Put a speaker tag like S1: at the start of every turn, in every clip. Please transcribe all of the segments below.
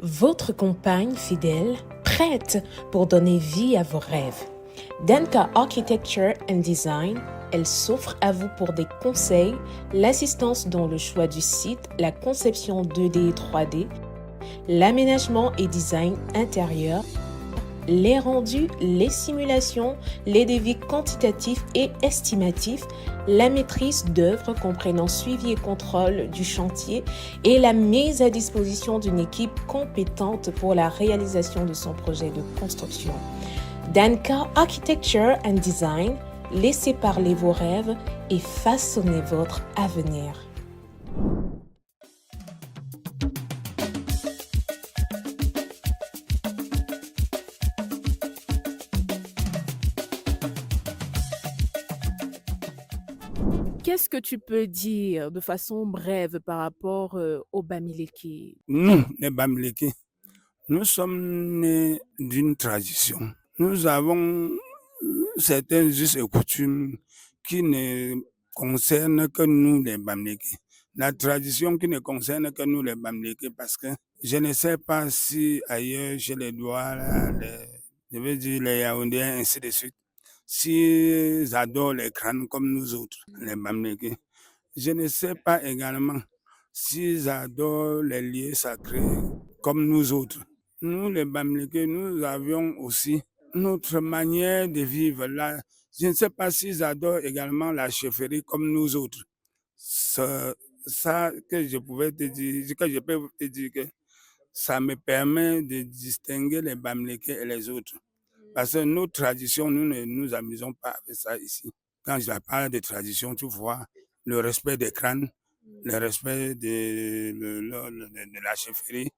S1: Votre compagne fidèle, prête pour donner vie à vos rêves. Danka Architecture and Design, elle s'offre à vous pour des conseils, l'assistance dans le choix du site, la conception 2D et 3D, l'aménagement et design intérieur, les rendus, les simulations, les devis quantitatifs et estimatifs, la maîtrise d'œuvre comprenant suivi et contrôle du chantier et la mise à disposition d'une équipe compétente pour la réalisation de son projet de construction. Danka Architecture and Design, laissez parler vos rêves et façonnez votre avenir.
S2: Qu'est-ce que tu peux dire de façon brève par rapport, au Bamileke?
S3: Nous, les Bamileke, nous sommes nés d'une tradition. Nous avons certains us et coutumes qui ne concernent que nous, les Bamileke. La tradition qui ne concerne que nous, les Bamileke, parce que je ne sais pas si ailleurs, chez les Douala, je veux dire les Yaoundéens, ainsi de suite, s'ils adorent les crânes comme nous autres, les Bamileke. Je ne sais pas également s'ils adorent les lieux sacrés comme nous autres. Nous, les Bamileke, nous avions aussi notre manière de vivre là. Je ne sais pas s'ils adorent également la chefferie comme nous autres. Ça que je pouvais te dire, que je peux te dire que ça me permet de distinguer les Bamileke et les autres. Parce que nos traditions, nous ne nous amusons pas avec ça ici. Quand je parle de tradition, tu vois, le respect des crânes, le respect de la chefferie,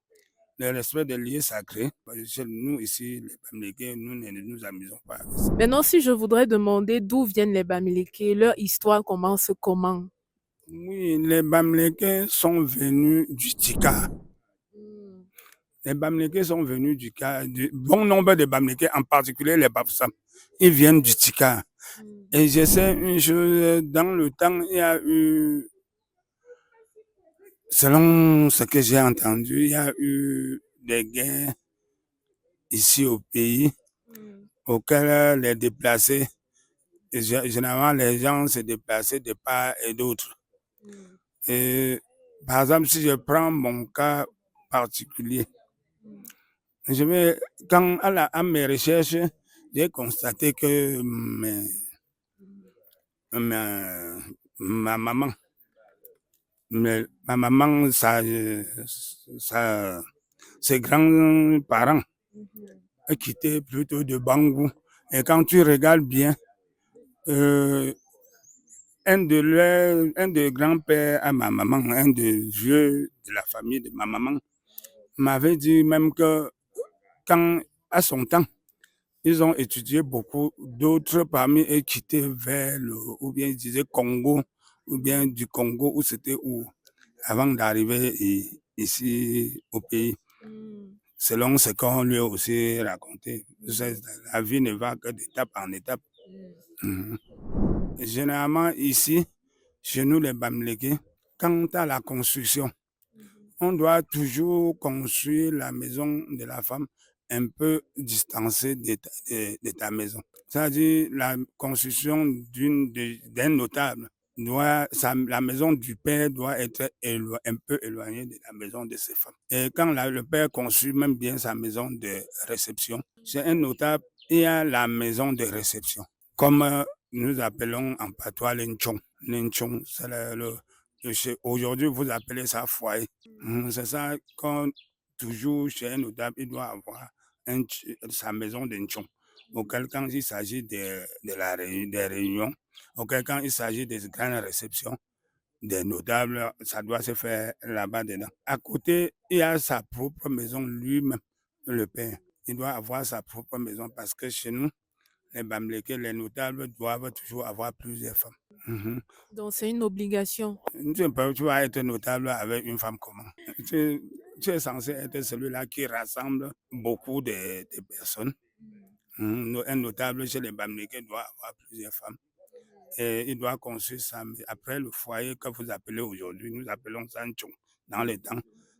S3: le respect des lieux sacrés. Chez nous, ici, les Bamileke, nous ne nous amusons pas avec ça.
S2: Maintenant, si je voudrais demander d'où viennent les Bamileke, leur histoire commence comment?
S3: Oui, les Bamileke sont venus du Tika. Les Bamileke sont venus du bon nombre de Bamileke, en particulier les Bafoussam. Ils viennent du Tika. Et je sais une chose, dans le temps, il y a eu, selon ce que j'ai entendu, il y a eu des guerres ici au pays auxquelles les déplacés, généralement les gens se déplaçaient de part et d'autre. Et par exemple, si je prends mon cas particulier, à mes recherches, j'ai constaté que ma maman, ses grands-parents quittés plutôt de Bangou. Et quand tu regardes bien, un de grands-pères à ma maman, un de vieux de la famille de ma maman, m'avait dit même que quand, à son temps, ils ont étudié beaucoup, d'autres parmi eux quittaient vers ou bien ils disaient Congo, ou bien du Congo, où c'était où, avant d'arriver ici au pays. Selon ce qu'on lui a aussi raconté. La vie ne va que d'étape en étape. Généralement, ici, chez nous, les Bamileke, quant à la construction, on doit toujours construire la maison de la femme un peu distancée de ta maison. C'est-à-dire la construction d'un notable la maison du père doit être un peu éloignée de la maison de ses femmes. Et quand le père construit même bien sa maison de réception, chez un notable, il y a la maison de réception. Comme nous appelons en patois l'enchon. L'enchon, c'est aujourd'hui, vous appelez ça foyer. C'est ça quand toujours chez un notable, il doit avoir sa maison d'enchon. Auquel quand il s'agit des réunions, auquel quand il s'agit des grandes réceptions, des notables, ça doit se faire là-bas dedans. À côté, il a sa propre maison lui-même, le père. Il doit avoir sa propre maison parce que chez nous, les Bamileke, les notables doivent toujours avoir plusieurs femmes.
S2: Donc c'est une obligation.
S3: Tu vas être notable avec une femme comment? Tu es censé être celui-là qui rassemble beaucoup de personnes. Un notable chez les Bamileke doit avoir plusieurs femmes. Et il doit construire ça. Après le foyer que vous appelez aujourd'hui, nous appelons ça un tchon dans le temps.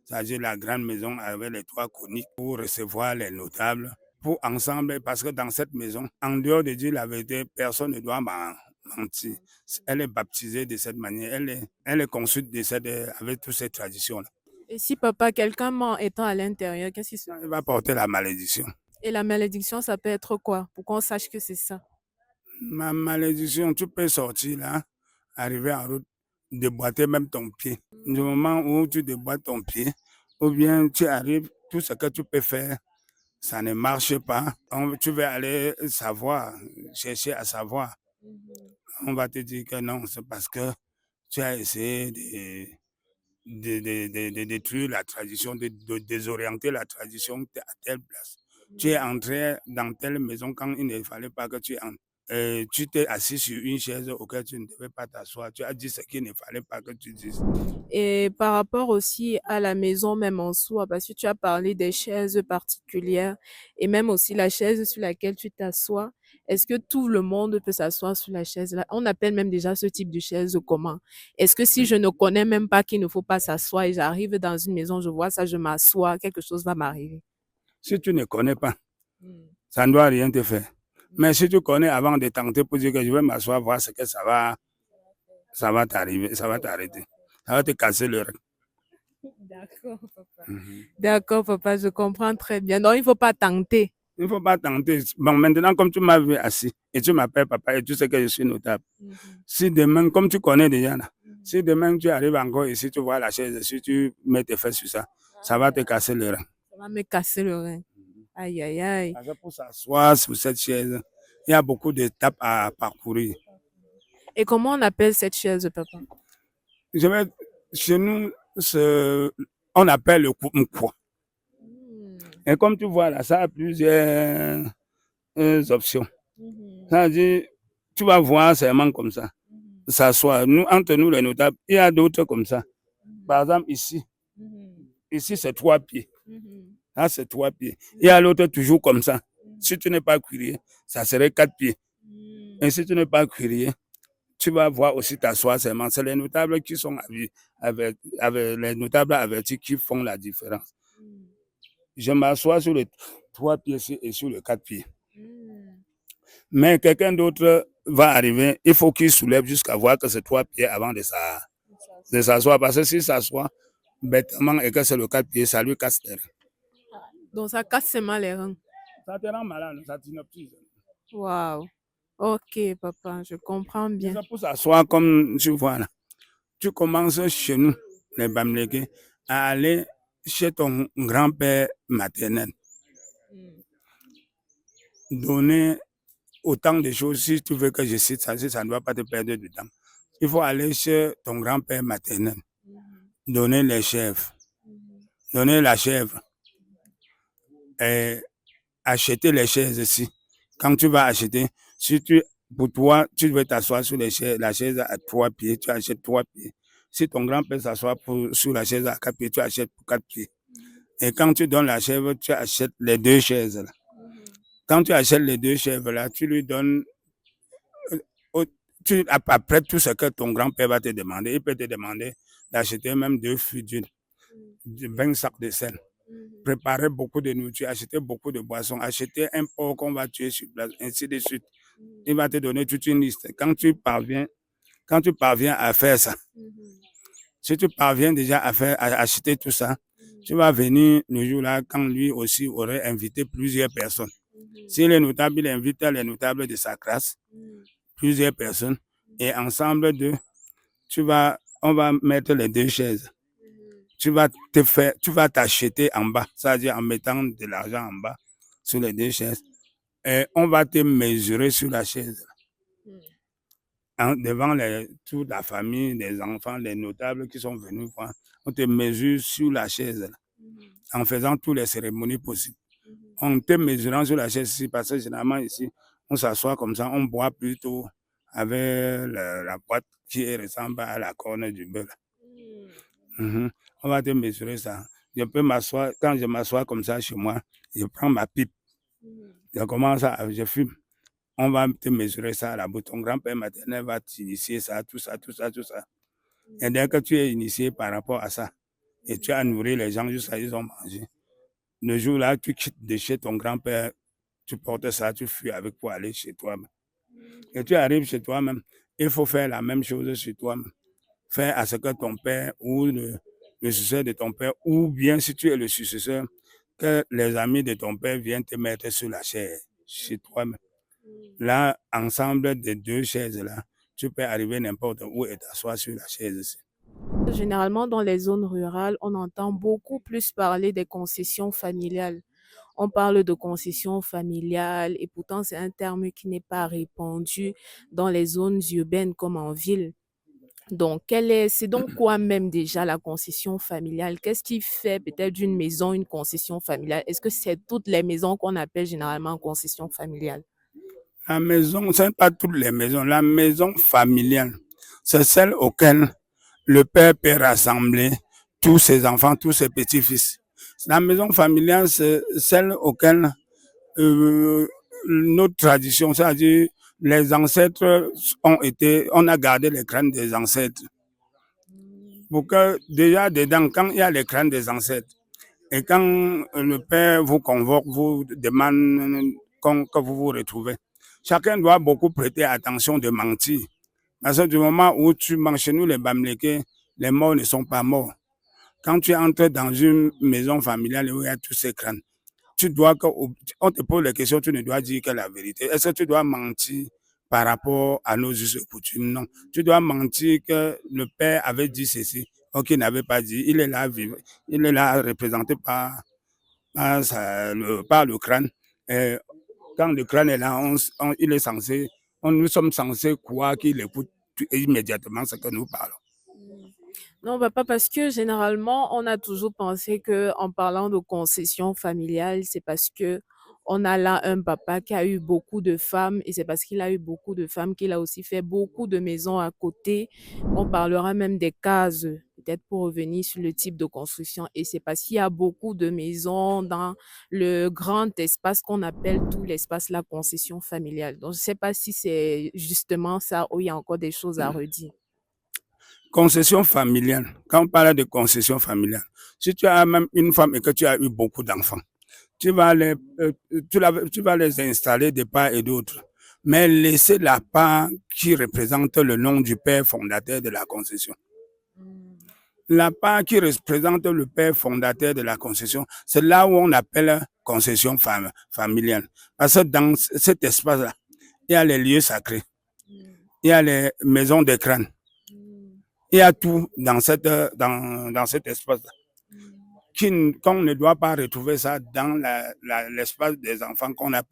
S3: c'est-à-dire la grande maison avec les toits coniques pour recevoir les notables, pour ensemble, parce que dans cette maison, en dehors de dire la vérité, personne ne doit mentir. Elle est baptisée de cette manière, elle est conçue avec toutes ces traditions-là.
S2: Et si papa, quelqu'un ment étant à l'intérieur, qu'est-ce qui se...
S3: Elle va porter la malédiction.
S2: Et la malédiction, ça peut être quoi? Pour qu'on sache que c'est ça.
S3: Ma malédiction, tu peux sortir là, arriver en route, déboîter même ton pied. Du moment où tu déboîtes ton pied, ou bien tu arrives, tout ce que tu peux faire, ça ne marche pas. Tu vas aller savoir, chercher à savoir. On va te dire que non, c'est parce que tu as essayé de détruire la tradition, de désorienter la tradition à telle place. Tu es entré dans telle maison quand il ne fallait pas que tu entres. Tu t'es assis sur une chaise auquel tu ne devais pas t'asseoir. Tu as dit ce qu'il ne fallait pas que tu dises.
S2: Et par rapport aussi à la maison même en soi, parce que tu as parlé des chaises particulières et même aussi la chaise sur laquelle tu t'assois. Est-ce que tout le monde peut s'asseoir sur la chaise là? On appelle même déjà ce type de chaise comment? Est-ce que si je ne connais même pas qu'il ne faut pas s'asseoir et j'arrive dans une maison, je vois ça, je m'assois, quelque chose va m'arriver?
S3: Si tu ne connais pas, ça ne doit rien te faire. Mais si tu connais avant de tenter pour dire que je vais m'asseoir, voir ce que ça va t'arriver, ça va t'arrêter. Ça va te casser le règne.
S2: D'accord, papa. D'accord, papa, je comprends très bien. Non, il ne faut pas tenter.
S3: Il ne faut pas tenter. Bon, maintenant, comme tu m'as vu assis et tu m'appelles papa et tu sais que je suis notable, si demain, comme tu connais déjà là, si demain tu arrives encore ici, tu vois la chaise, si tu mets tes fesses sur ça, ça va te casser le rein.
S2: Ça va me casser le rein. Aïe, aïe, aïe.
S3: Parce que pour s'asseoir sur cette chaise, il y a beaucoup d'étapes à parcourir.
S2: Et comment on appelle cette chaise, papa?
S3: Chez nous, on appelle le mkwa. Et comme tu vois là, ça a plusieurs options. Ça veut dire, tu vas voir seulement comme ça. S'asseoir. Nous, entre nous les notables, il y a d'autres comme ça. Par exemple, ici c'est 3 pieds. Là, c'est 3 pieds. Il y a l'autre toujours comme ça. Si tu n'es pas cuirier, ça serait 4 pieds. Et si tu n'es pas cuirier, tu vas voir aussi t'asseoir seulement. C'est les notables qui sont avec les notables avertis qui font la différence. Je m'assois sur les 3 pieds et sur les 4 pieds. Mais quelqu'un d'autre va arriver, il faut qu'il soulève jusqu'à voir que c'est 3 pieds avant de s'asseoir. Parce que s'il s'assoit bêtement et que c'est le 4 pieds, ça lui casse les reins.
S2: Donc ça casse seulement les reins.
S3: Ça te rend malade, ça t'inoptise.
S2: Waouh. Ok, papa, je comprends bien.
S3: C'est pour s'asseoir comme tu vois là. Tu commences chez nous, les Bamileke, à aller chez ton grand-père maternel. Donner autant de choses, si tu veux que je cite ça, si ça ne va pas te perdre du temps. Il faut aller chez ton grand-père maternel, donner les chèvres, donner la chèvre, et acheter les chaises ici. Quand tu vas acheter, pour toi, tu veux t'asseoir sur la chaise à 3 pieds, tu achètes 3 pieds. Si ton grand-père s'assoit sur la chaise à 4 pieds, tu achètes pour 4 pieds. Et quand tu donnes la chèvre, tu achètes les 2 chaises là. Quand tu achètes les 2 chèvres là, tu lui donnes après tout ce que ton grand-père va te demander. Il peut te demander d'acheter même 2 fûts d'huile, 20 sacs de sel, préparer beaucoup de nourriture, acheter beaucoup de boissons, acheter un porc qu'on va tuer sur place, ainsi de suite. Il va te donner toute une liste. Quand tu parviens à faire ça, si tu parviens déjà à acheter tout ça, tu vas venir le jour-là quand lui aussi aurait invité plusieurs personnes. Si les notables, il invite les notables de sa classe, plusieurs personnes, et ensemble on va mettre les 2 chaises. Tu vas t'acheter en bas, c'est-à-dire en mettant de l'argent en bas sur les 2 chaises, et on va te mesurer sur la chaise. Devant toute la famille, les enfants, les notables qui sont venus voir, on te mesure sur la chaise, en faisant toutes les cérémonies possibles. On te mesurant sur la chaise ici, parce que généralement ici, on s'assoit comme ça, on boit plutôt avec la boîte qui ressemble à la corne du bœuf. On va te mesurer ça. Je peux m'asseoir, quand je m'assois comme ça chez moi, je prends ma pipe, je fume. On va te mesurer ça à la bouche. Ton grand-père maternel va t'initier ça, tout ça. Et dès que tu es initié par rapport à ça, et tu as nourri les gens jusqu'à ce qu'ils ont mangé. Le jour-là, tu quittes de chez ton grand-père, tu portes ça, tu fuis avec pour aller chez toi-même. Et tu arrives chez toi-même, il faut faire la même chose chez toi-même. Faire à ce que ton père ou le successeur de ton père, ou bien si tu es le successeur, que les amis de ton père viennent te mettre sur la chaise chez toi-même. Là, ensemble des deux chaises-là, tu peux arriver n'importe où et t'asseoir sur la chaise ici.
S2: Généralement, dans les zones rurales, on entend beaucoup plus parler des concessions familiales. On parle de concessions familiales et pourtant c'est un terme qui n'est pas répandu dans les zones urbaines comme en ville. Donc, c'est donc quoi même déjà la concession familiale? Qu'est-ce qui fait peut-être d'une maison une concession familiale? Est-ce que c'est toutes les maisons qu'on appelle généralement concession familiale?
S3: La maison, ce n'est pas toutes les maisons. La maison familiale, c'est celle auquel le père peut rassembler tous ses enfants, tous ses petits-fils. La maison familiale, c'est celle auquel notre tradition, c'est-à-dire les ancêtres on a gardé les crânes des ancêtres. Pour que déjà dedans, quand il y a les crânes des ancêtres, et quand le père vous convoque, vous demande que vous vous retrouvez, chacun doit beaucoup prêter attention de mentir. Parce que du moment où tu manges chez nous, les Bamileke, les morts ne sont pas morts. Quand tu entres dans une maison familiale où il y a tous ces crânes, on te pose les questions, tu ne dois dire que la vérité. Est-ce que tu dois mentir par rapport à nos us et coutumes? Non. Tu dois mentir que le père avait dit ceci, ou qu'il n'avait pas dit. Il est là, il est là représenté par le crâne. Et quand le crâne est là, il est censé, nous sommes censés croire qu'il écoute immédiatement ce que nous parlons.
S2: Non, bah, pas parce que généralement, on a toujours pensé que en parlant de concession familiale, c'est parce que on a là un papa qui a eu beaucoup de femmes et c'est parce qu'il a eu beaucoup de femmes qu'il a aussi fait beaucoup de maisons à côté. On parlera même des cases, peut-être pour revenir sur le type de construction. Et c'est parce qu'il y a beaucoup de maisons dans le grand espace qu'on appelle tout l'espace la concession familiale. Donc, je ne sais pas si c'est justement ça où il y a encore des choses à redire.
S3: Concession familiale. Quand on parle de concession familiale, si tu as même une femme et que tu as eu beaucoup d'enfants, tu vas tu vas les installer de part et d'autre. Mais laisser la part qui représente le nom du père fondateur de la concession. La part qui représente le père fondateur de la concession, c'est là où on appelle concession familiale. Parce que dans cet espace-là, il y a les lieux sacrés, il y a les maisons de crâne, il y a tout dans cet espace-là. Qu'on ne doit pas retrouver ça dans l'espace des enfants qu'on a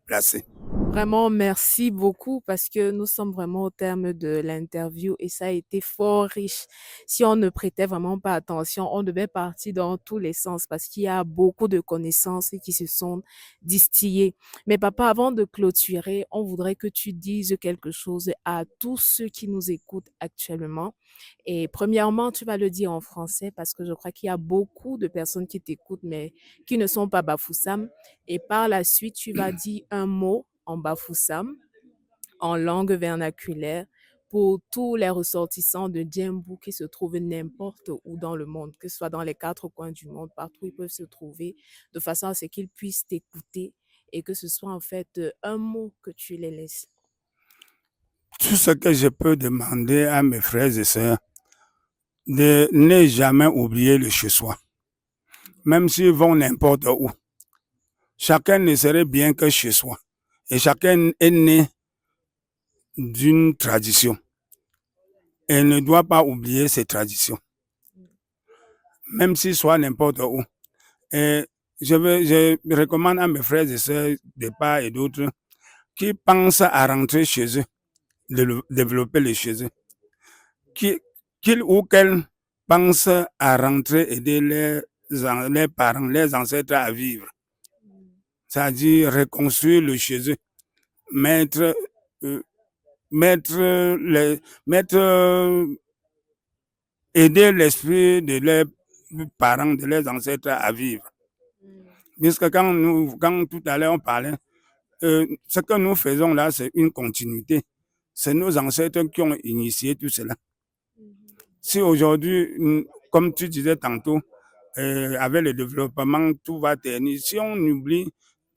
S3: placé.
S2: Vraiment, merci beaucoup parce que nous sommes vraiment au terme de l'interview et ça a été fort riche. Si on ne prêtait vraiment pas attention, on devait partir dans tous les sens parce qu'il y a beaucoup de connaissances qui se sont distillées. Mais papa, avant de clôturer, on voudrait que tu dises quelque chose à tous ceux qui nous écoutent actuellement. Et premièrement, tu vas le dire en français parce que je crois qu'il y a beaucoup de personnes qui t'écoutent mais qui ne sont pas Bafoussam. Et par la suite, tu vas dire un mot en Bafoussam, en langue vernaculaire, pour tous les ressortissants de Djembou qui se trouvent n'importe où dans le monde, que ce soit dans les quatre coins du monde, partout où ils peuvent se trouver, de façon à ce qu'ils puissent t'écouter et que ce soit en fait un mot que tu les laisses.
S3: Tout ce que je peux demander à mes frères et sœurs, de ne jamais oublier le chez-soi. Même s'ils vont n'importe où, chacun ne serait bien que chez soi. Et chacun est né d'une tradition. Et ne doit pas oublier ses traditions. Même s'il soit n'importe où. Et je recommande à mes frères et sœurs de part et d'autre qui pensent à rentrer chez eux, de développer les chez eux. Qu'ils ou qu'elles pensent à rentrer aider les parents, les ancêtres à vivre. C'est-à-dire reconstruire le chez eux, mettre aider l'esprit de leurs parents, de leurs ancêtres à vivre. Puisque quand tout à l'heure on parlait, ce que nous faisons là, c'est une continuité. C'est nos ancêtres qui ont initié tout cela. Si aujourd'hui, comme tu disais tantôt, avec le développement, tout va tenir. Si on oublie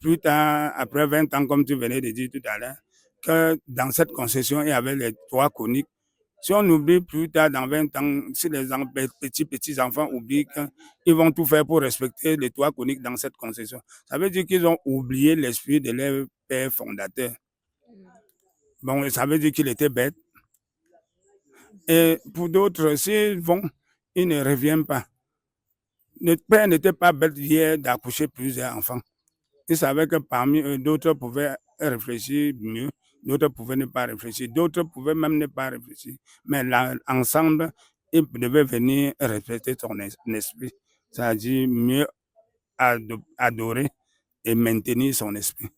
S3: plus tard, après 20 ans, comme tu venais de dire tout à l'heure, que dans cette concession, il y avait les toits coniques. Si on oublie plus tard, dans 20 ans, si les petits-enfants oublient qu'ils vont tout faire pour respecter les toits coniques dans cette concession, ça veut dire qu'ils ont oublié l'esprit de leur père fondateur. Bon, ça veut dire qu'il était bête. Et pour d'autres, s'ils vont, ils ne reviennent pas. Notre père n'était pas bête hier d'accoucher plusieurs enfants. Il savait que parmi eux, d'autres pouvaient réfléchir mieux, d'autres pouvaient ne pas réfléchir, d'autres pouvaient même ne pas réfléchir. Mais là, ensemble, ils devaient venir respecter son esprit, c'est-à-dire mieux adorer et maintenir son esprit,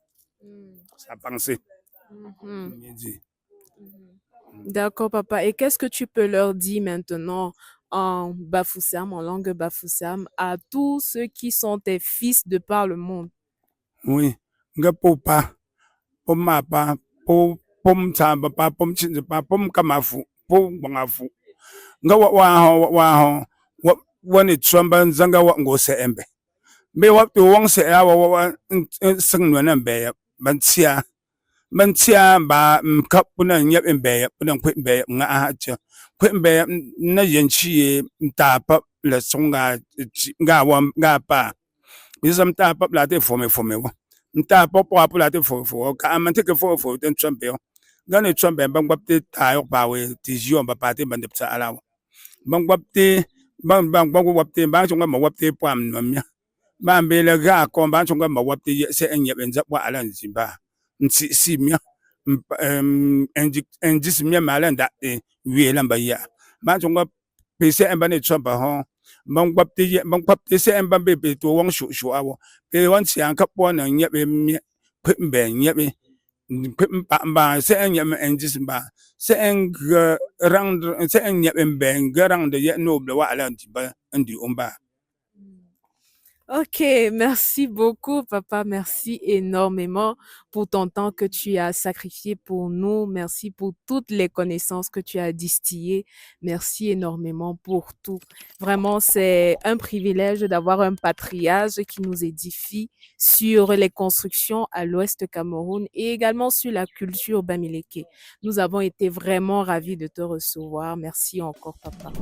S3: sa pensée. Mieux dire.
S2: D'accord, papa. Et qu'est-ce que tu peux leur dire maintenant en Bafoussam, en langue Bafoussam, à tous ceux qui sont tes fils de par le monde?
S3: Oui, nga popa, pomapa, pom tsamba pa, pom chinza pa, pom kamafu, pom bangafu. Nga wani tsamba zanga wa ngose embe. Be wa to wong se ya wa sing no na be ya ban tia ba kap puna nyep embe ya puna kwet be nga a cha kwet be na yen chi ta pa le songa nga pa bisam ta pa la te fome wa nta pa pa la te fo ka amante ke fo ten tsamba yo gane tsamba ban gbapte ta yo pa we ti jio ba pa te ban de psa ala ban gbapte ban gbapte ban chunga ma wapte pam no mya ban be le ga ko ban chunga ma wapte se enye ben za wa ala nzimba nsi si mya enjis mya malan da wi lan ba ya ban chunga pe se en ban ne tsamba ho ban gbapte se en ban be to wong shu awo pe wan si an ka po na nye be mya pe be nye be pe ba se en nye enjis ba se en rang se en nye be rang de ye no ble wa ala nzimba ndi omba.
S2: Ok, merci beaucoup, papa. Merci énormément pour ton temps que tu as sacrifié pour nous. Merci pour toutes les connaissances que tu as distillées. Merci énormément pour tout. Vraiment, c'est un privilège d'avoir un patriarche qui nous édifie sur les constructions à l'Ouest Cameroun et également sur la culture bamileke. Nous avons été vraiment ravis de te recevoir. Merci encore, papa.